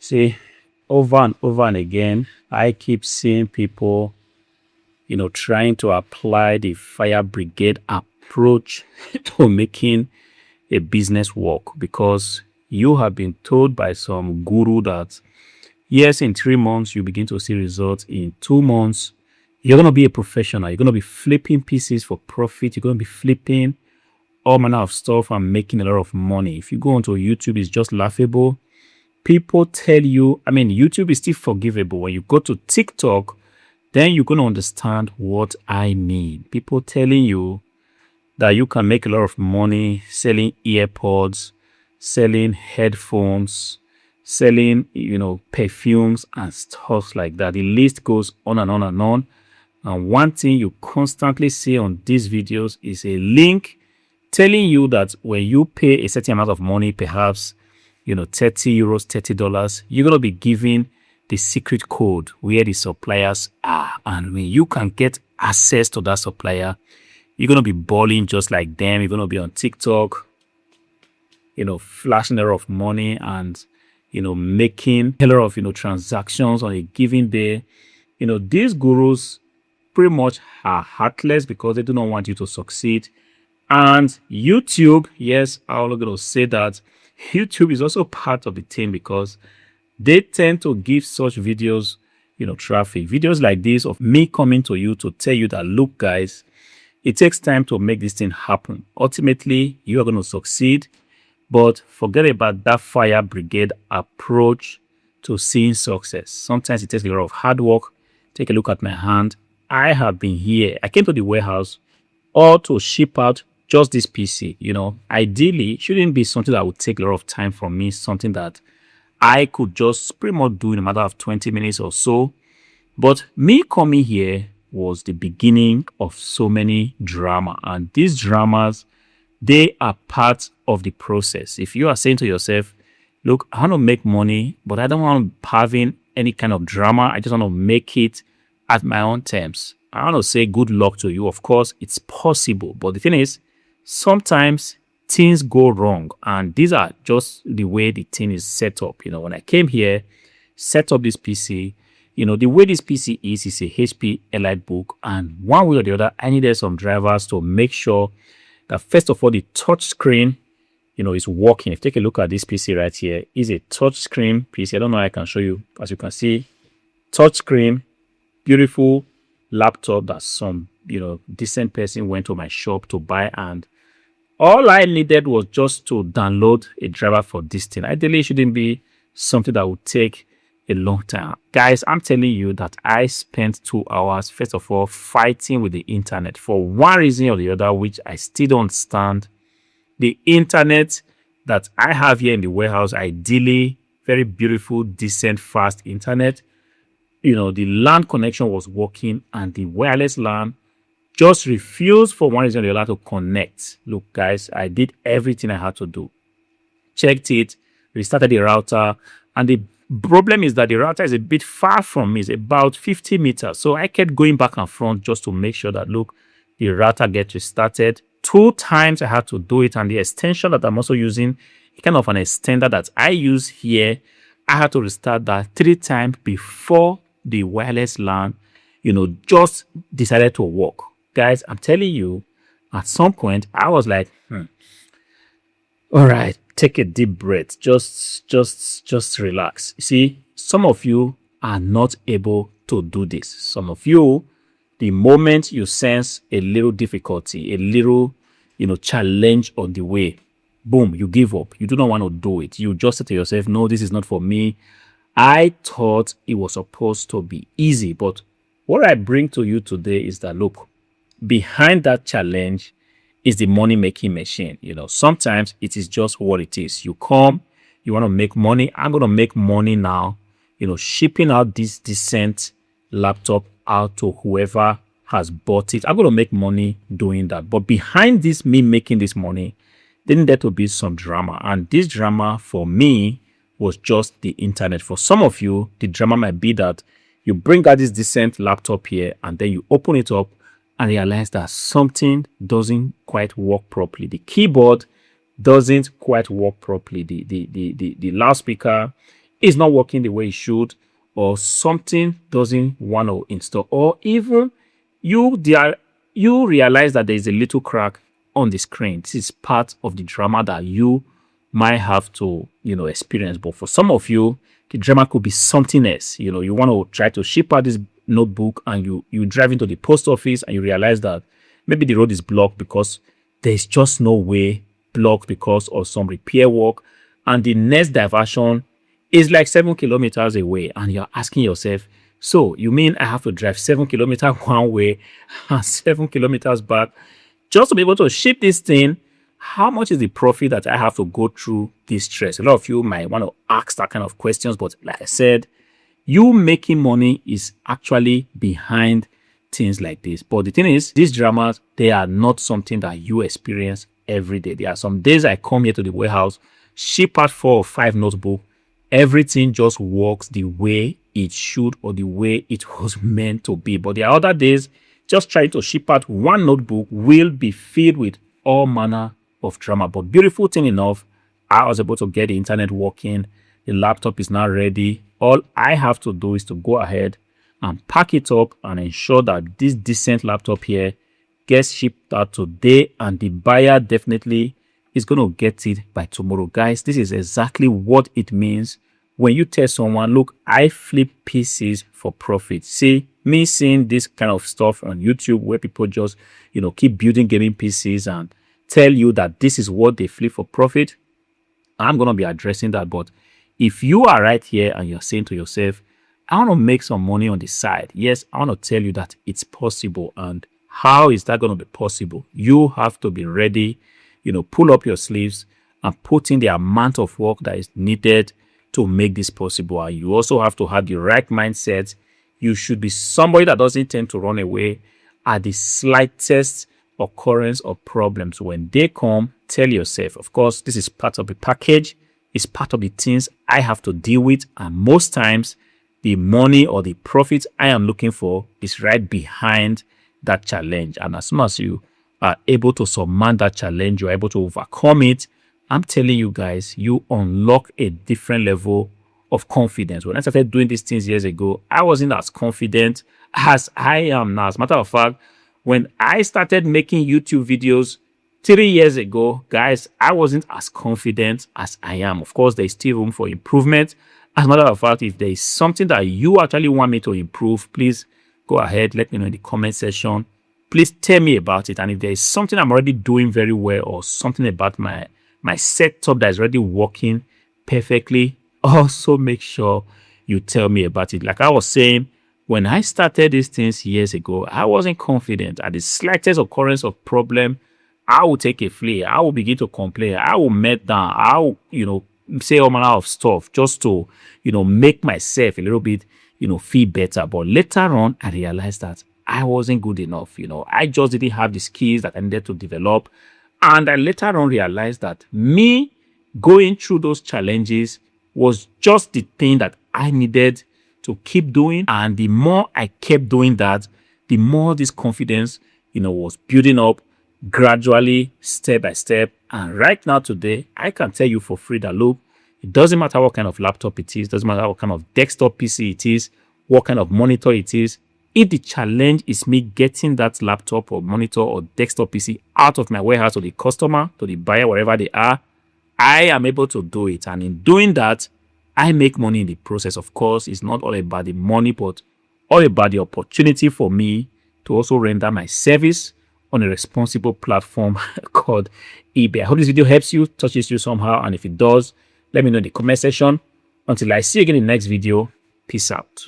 See, over and again, I keep seeing people, trying to apply the fire brigade approach to making a business work because you have been told by some guru that yes, in 3 months you begin to see results. In 2 months, you're gonna be a professional. You're gonna be flipping pieces for profit. You're gonna be flipping all manner of stuff and making a lot of money. If you go onto YouTube, it's just laughable. People tell you, I mean, YouTube is still forgivable. When you go to TikTok, then you're gonna understand what I mean. People telling you that you can make a lot of money selling earpods, selling headphones, selling, perfumes and stuff like that. The list goes on and on and on. And one thing you constantly see on these videos is a link telling you that when you pay a certain amount of money, perhaps, 30 euros, $30, you're going to be given the secret code where the suppliers are. And when you can get access to that supplier, you're going to be balling just like them. You're going to be on TikTok, flashing a lot of money and, making a lot of, transactions on a given day. These gurus pretty much are heartless because they do not want you to succeed. And YouTube, yes, I'm going to say that YouTube is also part of the team because they tend to give such videos, traffic. Videos like this of me coming to you to tell you that, look, guys, it takes time to make this thing happen. Ultimately, you are going to succeed, but forget about that fire brigade approach to seeing success. Sometimes it takes a lot of hard work. Take a look at my hand. I have been here. I came to the warehouse all to ship out just this PC. Ideally, shouldn't be something that would take a lot of time from me, something that I could just pretty much do in a matter of 20 minutes or so. But me coming here was the beginning of so many drama, and these dramas, they are part of the process. If you are saying to yourself, look, I want to make money, but I don't want having any kind of drama. I just want to make it at my own terms. I want to say good luck to you. Of course, it's possible, but the thing is, sometimes things go wrong, and these are just the way the thing is set up. When I came here, set up this PC, the way this PC is a HP EliteBook, and one way or the other, I needed some drivers to make sure that first of all, the touch screen, is working. If you take a look at this PC right here, is a touch screen PC. I don't know how I can show you. As you can see, touch screen, beautiful laptop that some, decent person went to my shop to buy, and all I needed was just to download a driver for this thing. Ideally, it shouldn't be something that would take a long time. Guys, I'm telling you that I spent 2 hours, first of all, fighting with the internet for one reason or the other, which I still don't understand. The internet that I have here in the warehouse, ideally, very beautiful, decent, fast internet. The LAN connection was working, and the wireless LAN just refused for one reason or the other to connect. Look, guys, I did everything I had to do. Checked it, restarted the router, and the problem is that the router is a bit far from me. It's about 50 meters. So I kept going back and front just to make sure that, look, the router gets restarted. 2 times I had to do it, and the extension that I'm also using, kind of an extender that I use here, I had to restart that 3 times before the wireless LAN, just decided to work. Guys, I'm telling you, at some point, I was like, all right, take a deep breath. Just relax. You see, some of you are not able to do this. Some of you, the moment you sense a little difficulty, a little, challenge on the way, boom, you give up. You do not want to do it. You just say to yourself, no, this is not for me. I thought it was supposed to be easy, but what I bring to you today is that, look, behind that challenge is the money-making machine. Sometimes it is just what it is. You come, you want to make money. I'm going to make money now, shipping out this decent laptop out to whoever has bought it. I'm going to make money doing that. But behind this, me making this money, there needed to be some drama. And this drama for me was just the internet. For some of you, the drama might be that you bring out this decent laptop here and then you open it up and realize that something doesn't quite work properly. The keyboard doesn't quite work properly. The loudspeaker, is not working the way it should, or something doesn't want to install, or even you realize that there is a little crack on the screen. This is part of the drama that you might have to, experience. But for some of you, the drama could be something else. You want to try to ship out this notebook, and you drive into the post office and you realize that maybe the road is blocked because there's just no way, blocked because of some repair work, and the next diversion is like 7 kilometers away, and you're asking yourself, so you mean I have to drive 7 kilometers one way and 7 kilometers back just to be able to ship this thing? How much is the profit that I have to go through this stress? A lot of you might want to ask that kind of questions, but like I said, you making money is actually behind things like this. But the thing is, these dramas, they are not something that you experience every day. There are some days I come here to the warehouse, ship out 4 or 5 notebooks, everything just works the way it should or the way it was meant to be. But there are other days, just trying to ship out 1 notebook will be filled with all manner of drama. But beautiful thing enough, I was able to get the internet working. The laptop is now ready. All I have to do is to go ahead and pack it up and ensure that this decent laptop here gets shipped out today, and the buyer definitely is going to get it by tomorrow. Guys, this is exactly what it means when you tell someone, look, I flip PCs for profit. See, me seeing this kind of stuff on YouTube where people just, keep building gaming PCs and tell you that this is what they flip for profit, I'm going to be addressing that. But if you are right here and you're saying to yourself, I want to make some money on the side, yes, I want to tell you that it's possible. And how is that going to be possible? You have to be ready, pull up your sleeves and put in the amount of work that is needed to make this possible. And you also have to have the right mindset. You should be somebody that doesn't tend to run away at the slightest occurrence of problems. When they come, tell yourself, of course, this is part of the package. It's part of the things I have to deal with. And most times, the money or the profit I am looking for is right behind that challenge. And as soon as you are able to surmount that challenge, you're able to overcome it, I'm telling you guys, you unlock a different level of confidence. When I started doing these things years ago, I wasn't as confident as I am now. As a matter of fact, when I started making YouTube videos 3 years ago, guys, I wasn't as confident as I am. Of course, there's still room for improvement. As a matter of fact, if there is something that you actually want me to improve, please go ahead, let me know in the comment section. Please tell me about it. And if there is something I'm already doing very well, or something about my setup that is already working perfectly, also make sure you tell me about it. Like I was saying, when I started these things years ago, I wasn't confident. At the slightest occurrence of problem, I will take a flare. I will begin to complain. I will melt down. I will, say all manner of stuff just to, make myself a little bit, feel better. But later on, I realized that I wasn't good enough. I just didn't have the skills that I needed to develop. And I later on realized that me going through those challenges was just the thing that I needed to keep doing. And the more I kept doing that, the more this confidence, was building up gradually, step by step. And right now, today, I can tell you for free that, look, it doesn't matter what kind of laptop it is, doesn't matter what kind of desktop PC it is, what kind of monitor it is. If the challenge is me getting that laptop or monitor or desktop PC out of my warehouse to the customer, to the buyer, wherever they are, I am able to do it. And in doing that, I make money in the process. Of course, it's not all about the money, but all about the opportunity for me to also render my service on a responsible platform called eBay. I hope this video helps you, touches you somehow. And if it does, let me know in the comment section. Until I see you again in the next video, peace out.